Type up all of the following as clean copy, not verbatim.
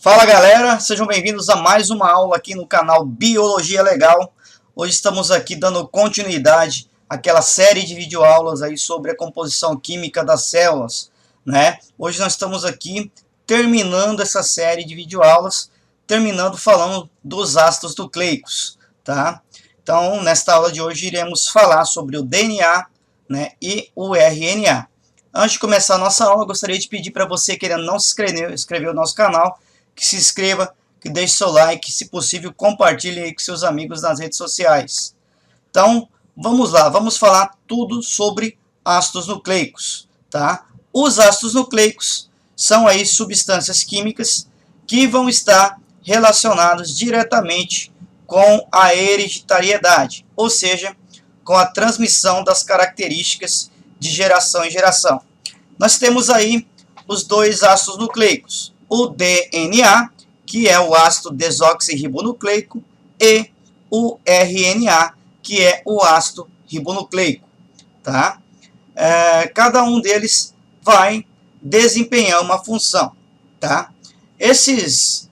Fala galera, sejam bem-vindos a mais uma aula aqui no canal Biologia Legal. Hoje estamos aqui dando continuidade àquela série de videoaulas aí sobre a composição química das células, né? Hoje nós estamos aqui terminando essa série de videoaulas, falando dos ácidos nucleicos, tá? Então, nesta aula de hoje iremos falar sobre o DNA, né, e o RNA. Antes de começar a nossa aula, eu gostaria de pedir para você que ainda não se inscreveu no nosso canal, que se inscreva, que deixe seu like, se possível compartilhe aí com seus amigos nas redes sociais. Então, vamos lá, vamos falar tudo sobre ácidos nucleicos, tá? Os ácidos nucleicos são aí substâncias químicas que vão estar relacionados diretamente com a hereditariedade, ou seja, com a transmissão das características de geração em geração. Nós temos aí os dois ácidos nucleicos, o DNA, que é o ácido desoxirribonucleico, e o RNA, que é o ácido ribonucleico, tá? Cada um deles vai desempenhar uma função, tá? Esses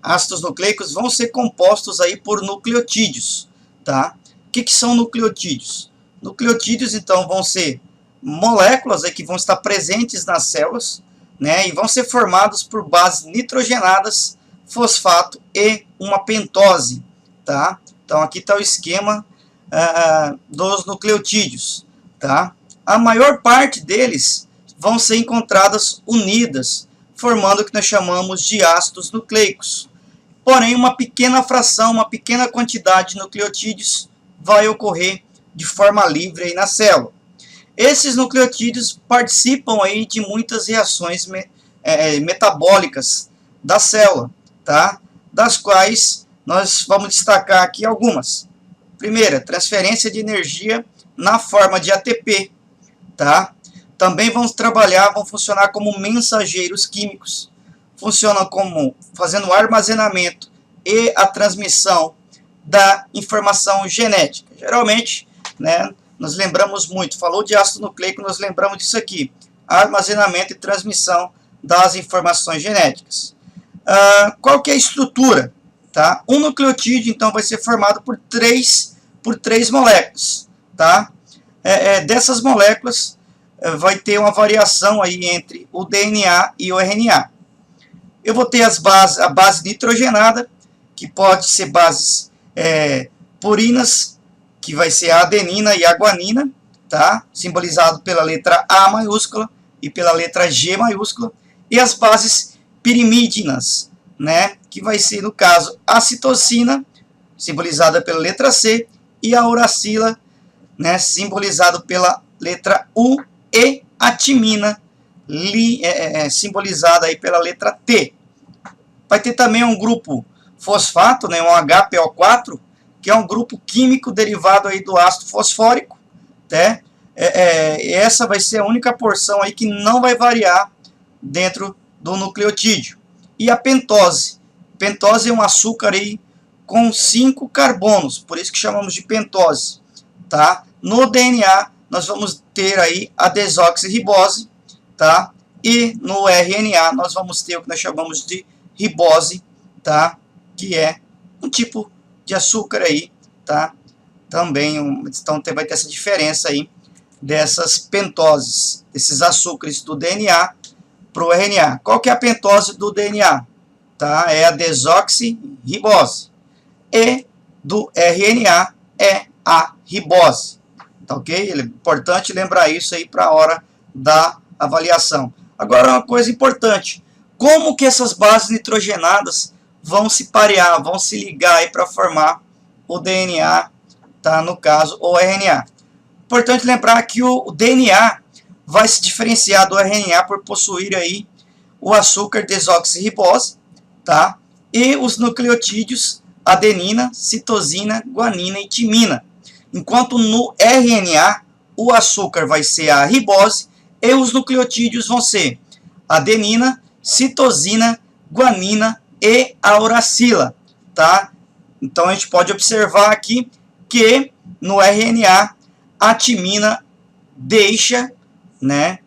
ácidos nucleicos vão ser compostos aí por nucleotídeos, tá? O que são nucleotídeos? Nucleotídeos, então, vão ser moléculas aí que vão estar presentes nas células, né, e vão ser formados por bases nitrogenadas, fosfato e uma pentose, tá? Então aqui está o esquema dos nucleotídeos, tá? A maior parte deles vão ser encontradas unidas, formando o que nós chamamos de ácidos nucleicos. Porém, uma pequena fração, uma pequena quantidade de nucleotídeos vai ocorrer de forma livre aí na célula. Esses nucleotídeos participam aí de muitas reações metabólicas da célula, tá? Das quais nós vamos destacar aqui algumas. Primeira, transferência de energia na forma de ATP, tá? Também vão funcionar como mensageiros químicos. Funcionam como fazendo o armazenamento e a transmissão da informação genética. Geralmente, né, nós lembramos muito, falou de ácido nucleico, nós lembramos disso aqui, armazenamento e transmissão das informações genéticas. Qual que é a estrutura? Tá? Um nucleotídeo, então, vai ser formado por três moléculas. Tá? Dessas moléculas, vai ter uma variação aí entre o DNA e o RNA. Eu vou ter a base nitrogenada, que pode ser bases purinas, que vai ser a adenina e a guanina, tá? Simbolizado pela letra A maiúscula e pela letra G maiúscula, e as bases pirimídinas, né? Que vai ser, no caso, a citosina, simbolizada pela letra C, e a uracila, né? Simbolizado pela letra U, e a timina, simbolizada aí pela letra T. Vai ter também um grupo fosfato, né? Um HPO4, que é um grupo químico derivado aí do ácido fosfórico, né? Essa vai ser a única porção aí que não vai variar dentro do nucleotídeo. E a pentose. Pentose é um açúcar aí com 5 carbonos, por isso que chamamos de pentose, tá? No DNA nós vamos ter aí a desoxirribose, tá? E no RNA nós vamos ter o que nós chamamos de ribose, tá? Que é um tipo de açúcar aí, tá? Também, então vai ter essa diferença aí dessas pentoses, desses açúcares do DNA para o RNA. Qual que é a pentose do DNA? Tá? É a desoxirribose. E do RNA é a ribose. Tá ok? É importante lembrar isso aí para a hora da avaliação. Agora, uma coisa importante. Como que essas bases nitrogenadas vão se parear, vão se ligar aí para formar o DNA, tá? No caso, o RNA. Importante lembrar que o DNA vai se diferenciar do RNA por possuir aí o açúcar desoxirribose, tá? E os nucleotídeos adenina, citosina, guanina e timina. Enquanto no RNA o açúcar vai ser a ribose e os nucleotídeos vão ser adenina, citosina, guanina e a uracila, tá? Então a gente pode observar aqui que no RNA a timina deixa, né,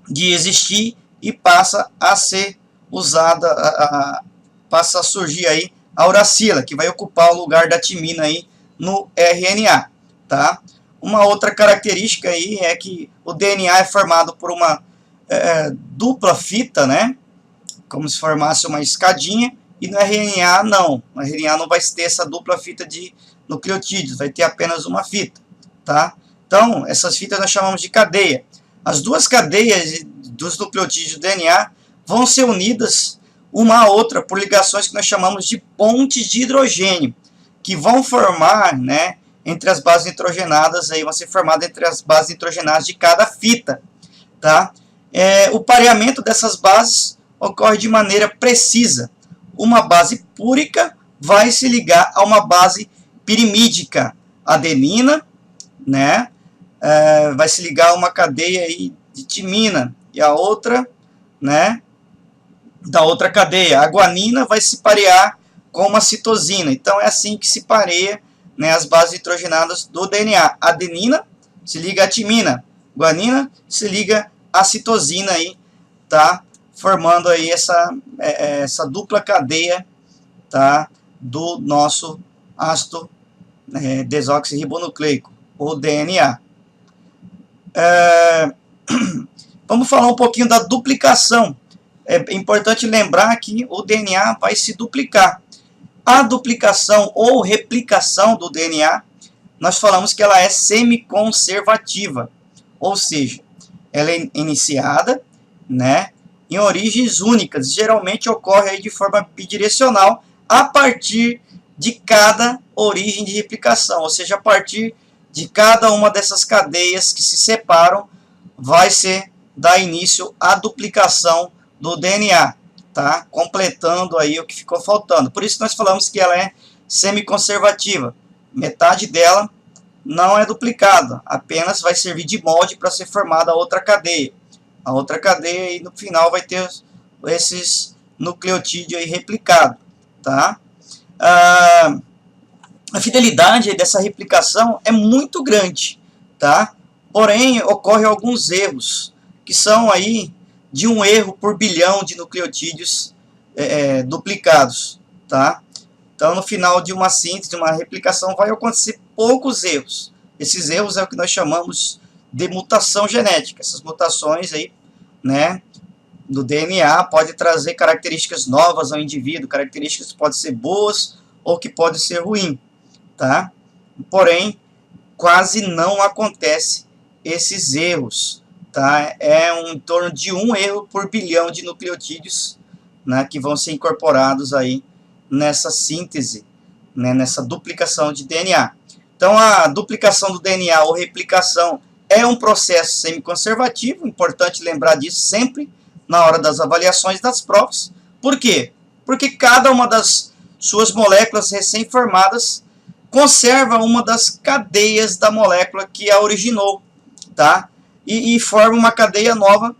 de existir e passa a ser usada, passa a surgir aí a uracila, que vai ocupar o lugar da timina aí no RNA, tá? Uma outra característica aí é que o DNA é formado por uma dupla fita, né? Como se formasse uma escadinha, e no RNA não. No RNA não vai ter essa dupla fita de nucleotídeos, vai ter apenas uma fita, tá? Então, essas fitas nós chamamos de cadeia. As duas cadeias dos nucleotídeos do DNA vão ser unidas uma à outra por ligações que nós chamamos de pontes de hidrogênio, que vão formar, né, entre as bases nitrogenadas, aí vão ser formadas entre as bases nitrogenadas de cada fita, tá? O pareamento dessas bases ocorre de maneira precisa. Uma base púrica vai se ligar a uma base pirimídica, adenina, né? Vai se ligar a uma cadeia aí de timina, e a outra, né, da outra cadeia, a guanina, vai se parear com uma citosina. Então é assim que se pareia, né, as bases nitrogenadas do DNA. Adenina se liga à timina, guanina se liga à citosina aí, tá? Formando aí essa dupla cadeia, tá, do nosso ácido desoxirribonucleico, ou DNA. Vamos falar um pouquinho da duplicação. É importante lembrar que o DNA vai se duplicar. A duplicação ou replicação do DNA, nós falamos que ela é semiconservativa, ou seja, ela é iniciada, né, em origens únicas, geralmente ocorre aí de forma bidirecional a partir de cada origem de replicação, ou seja, a partir de cada uma dessas cadeias que se separam, vai dar início à duplicação do DNA, tá? Completando aí o que ficou faltando. Por isso nós falamos que ela é semiconservativa. Metade dela não é duplicada, apenas vai servir de molde para ser formada a outra cadeia. A outra cadeia, e no final vai ter esses nucleotídeos aí replicados, tá? A fidelidade dessa replicação é muito grande, tá? Porém, ocorrem alguns erros, que são aí de 1 erro por bilhão de nucleotídeos duplicados, tá? Então, no final de uma síntese, de uma replicação, vai acontecer poucos erros. Esses erros é o que nós chamamos de mutação genética. Essas mutações aí, né, do DNA pode trazer características novas ao indivíduo, características que podem ser boas ou que podem ser ruins, tá? Porém, quase não acontece esses erros, tá? Em torno de 1 erro por bilhão de nucleotídeos, né, que vão ser incorporados aí nessa síntese, né, nessa duplicação de DNA. Então, a duplicação do DNA ou replicação é um processo semiconservativo, importante lembrar disso sempre na hora das avaliações das provas. Por quê? Porque cada uma das suas moléculas recém-formadas conserva uma das cadeias da molécula que a originou, tá? E forma uma cadeia nova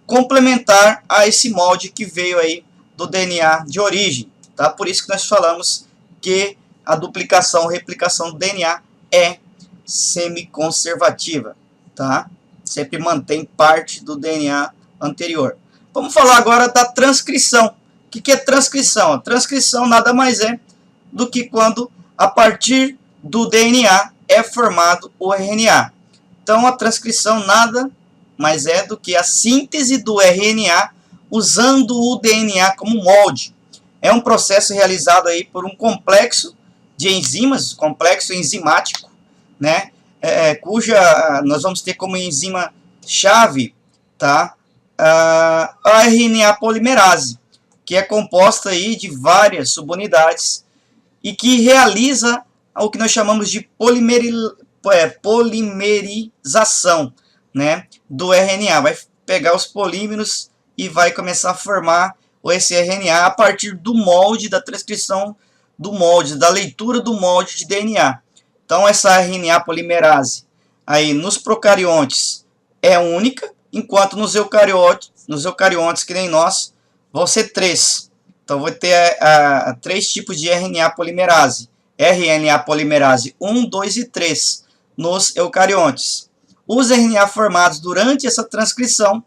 complementar a esse molde que veio aí do DNA de origem, tá? Por isso que nós falamos que a duplicação, replicação do DNA é semiconservativa, tá? Sempre mantém parte do DNA anterior. Vamos falar agora da transcrição. O que é transcrição? A transcrição nada mais é do que quando, a partir do DNA, é formado o RNA. Então, a transcrição nada mais é do que a síntese do RNA usando o DNA como molde. É um processo realizado aí por um complexo de enzimas, complexo enzimático, né? Cuja nós vamos ter como enzima chave, tá? A RNA polimerase, que é composta aí de várias subunidades e que realiza o que nós chamamos de polimerização, né, do RNA. Vai pegar os polímeros e vai começar a formar esse RNA a partir do molde, da transcrição do molde, da leitura do molde de DNA. Então, essa RNA polimerase aí nos procariontes é única, enquanto nos eucariontes que nem nós, vão ser 3. Então, vou ter 3 tipos de RNA polimerase. RNA polimerase 1, 2 e 3 nos eucariontes. Os RNA formados durante essa transcrição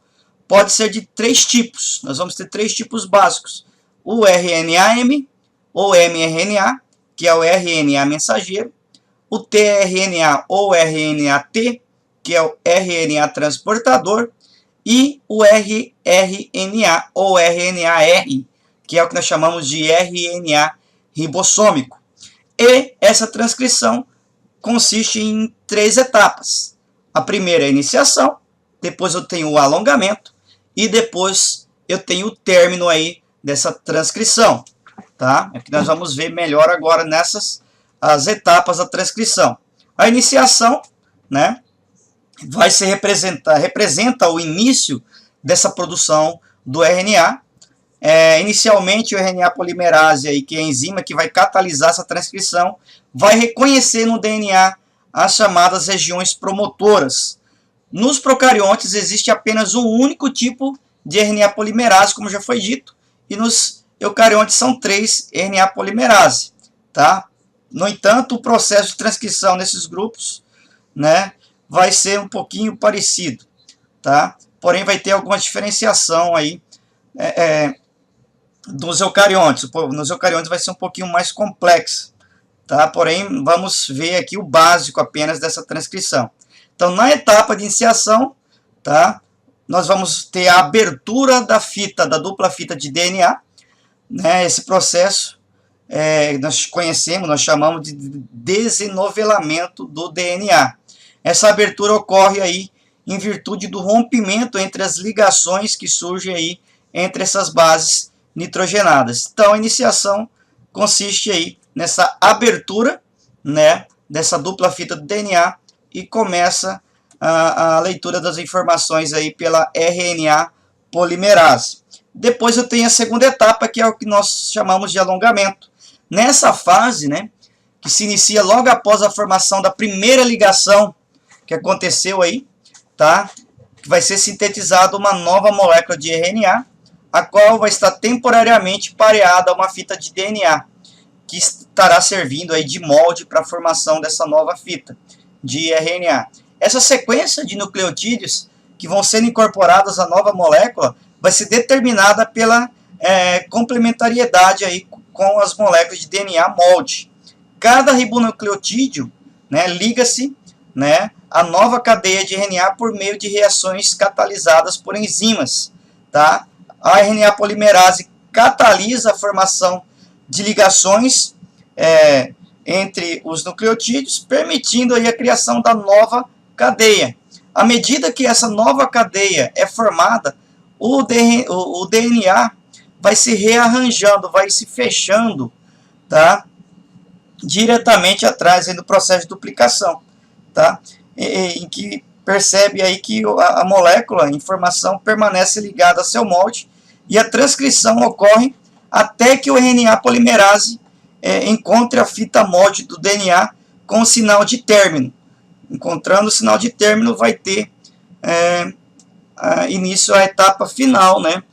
pode ser de 3 tipos. Nós vamos ter 3 tipos básicos. O RNA-M, ou mRNA, que é o RNA mensageiro. O tRNA ou RNA-T, que é o RNA transportador. E o rRNA ou RNA-R, que é o que nós chamamos de RNA ribossômico. E essa transcrição consiste em 3 etapas. A primeira é a iniciação, depois eu tenho o alongamento e depois eu tenho o término aí dessa transcrição, tá? É que nós vamos ver melhor agora nessas as etapas da transcrição. A iniciação, né, vai se representa o início dessa produção do RNA. Inicialmente o RNA polimerase, aí, que é a enzima que vai catalisar essa transcrição, vai reconhecer no DNA as chamadas regiões promotoras. Nos procariontes existe apenas um único tipo de RNA polimerase, como já foi dito, e nos eucariontes são 3 RNA polimerase, tá? No entanto, o processo de transcrição nesses grupos, né, vai ser um pouquinho parecido, tá? Porém, vai ter alguma diferenciação aí dos eucariontes. Nos eucariontes vai ser um pouquinho mais complexo, tá? Porém, vamos ver aqui o básico apenas dessa transcrição. Então, na etapa de iniciação, tá, nós vamos ter a abertura da fita, da dupla fita de DNA, né? Esse processo nós conhecemos, nós chamamos de desenovelamento do DNA. Essa abertura ocorre aí em virtude do rompimento entre as ligações que surgem aí entre essas bases nitrogenadas. Então, a iniciação consiste aí nessa abertura, né, dessa dupla fita do DNA e começa a leitura das informações aí pela RNA polimerase. Depois eu tenho a segunda etapa, que é o que nós chamamos de alongamento. Nessa fase, né, que se inicia logo após a formação da primeira ligação que aconteceu aí, tá? Vai ser sintetizada uma nova molécula de RNA, a qual vai estar temporariamente pareada a uma fita de DNA, que estará servindo aí de molde para a formação dessa nova fita de RNA. Essa sequência de nucleotídeos que vão sendo incorporadas à nova molécula vai ser determinada pela complementariedade aí com as moléculas de DNA molde. Cada ribonucleotídeo, né, liga-se, né, a nova cadeia de RNA por meio de reações catalisadas por enzimas, tá? A RNA polimerase catalisa a formação de ligações entre os nucleotídeos, permitindo aí a criação da nova cadeia. À medida que essa nova cadeia é formada, o DNA vai se rearranjando, vai se fechando, tá? Diretamente atrás aí do processo de duplicação, tá? Em que percebe aí que a molécula, a informação, permanece ligada a seu molde e a transcrição ocorre até que o RNA polimerase encontre a fita molde do DNA com o sinal de término. Encontrando o sinal de término, vai ter início a etapa final, né,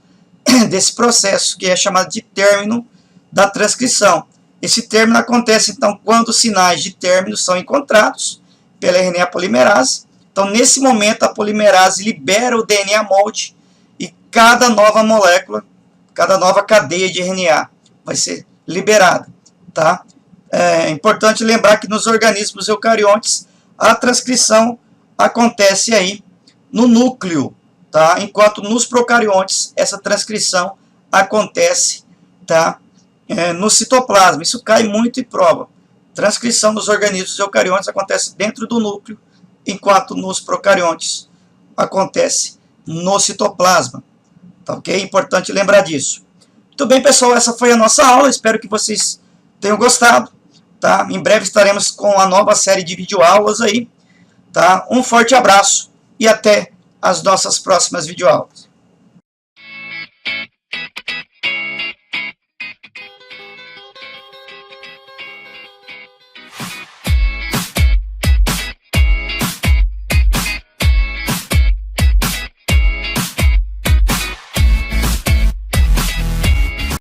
desse processo, que é chamado de término da transcrição. Esse término acontece, então, quando os sinais de término são encontrados pela RNA polimerase. Então, nesse momento, a polimerase libera o DNA molde e cada nova molécula, cada nova cadeia de RNA vai ser liberada, tá? É importante lembrar que nos organismos eucariontes a transcrição acontece aí no núcleo, tá? Enquanto nos procariontes essa transcrição acontece, tá, no citoplasma. Isso cai muito em prova. Transcrição dos organismos eucariontes acontece dentro do núcleo, enquanto nos procariontes acontece no citoplasma. Tá, ok? É importante lembrar disso. Muito bem, pessoal, essa foi a nossa aula. Espero que vocês tenham gostado. Tá? Em breve estaremos com a nova série de videoaulas aí. Tá? Um forte abraço e até as nossas próximas videoaulas.